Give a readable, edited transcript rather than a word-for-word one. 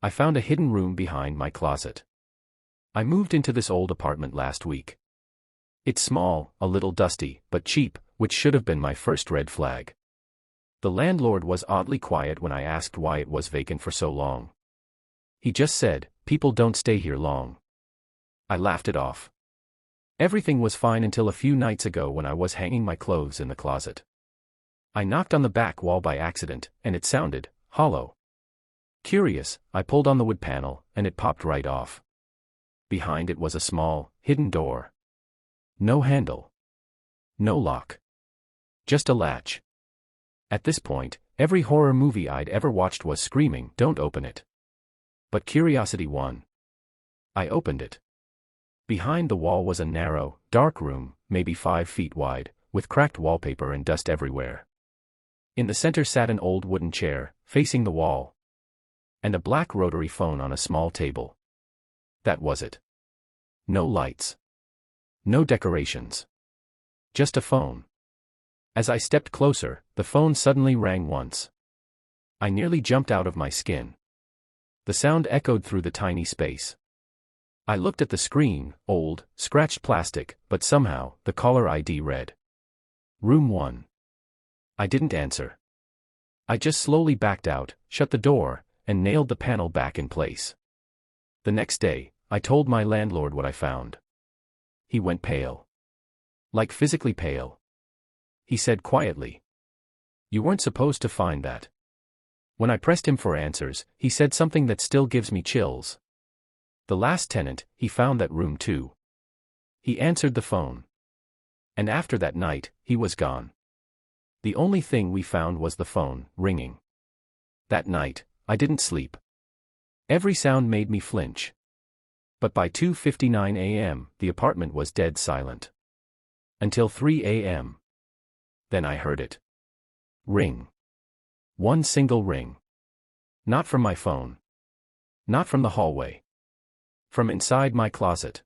I found a hidden room behind my closet. I moved into this old apartment last week. It's small, a little dusty, but cheap, which should have been my first red flag. The landlord was oddly quiet when I asked why it was vacant for so long. He just said, "People don't stay here long." I laughed it off. Everything was fine until a few nights ago when I was hanging my clothes in the closet. I knocked on the back wall by accident, and it sounded hollow. Curious, I pulled on the wood panel, and it popped right off. Behind it was a small, hidden door. No handle. No lock. Just a latch. At this point, every horror movie I'd ever watched was screaming, "Don't open it." But curiosity won. I opened it. Behind the wall was a narrow, dark room, maybe 5 feet wide, with cracked wallpaper and dust everywhere. In the center sat an old wooden chair, facing the wall, and a black rotary phone on a small table. That was it. No lights. No decorations. Just a phone. As I stepped closer, the phone suddenly rang once. I nearly jumped out of my skin. The sound echoed through the tiny space. I looked at the screen, old, scratched plastic, but somehow, the caller ID read Room 1. I didn't answer. I just slowly backed out, shut the door, and nailed the panel back in place. The next day, I told my landlord what I found. He went pale. Like physically pale. He said quietly, "You weren't supposed to find that." When I pressed him for answers, he said something that still gives me chills. The last tenant, he found that room too. He answered the phone. And after that night, he was gone. The only thing we found was the phone, ringing. That night, I didn't sleep. Every sound made me flinch. But by 2:59 a.m., the apartment was dead silent. Until 3 a.m. Then I heard it. Ring. One single ring. Not from my phone. Not from the hallway. From inside my closet.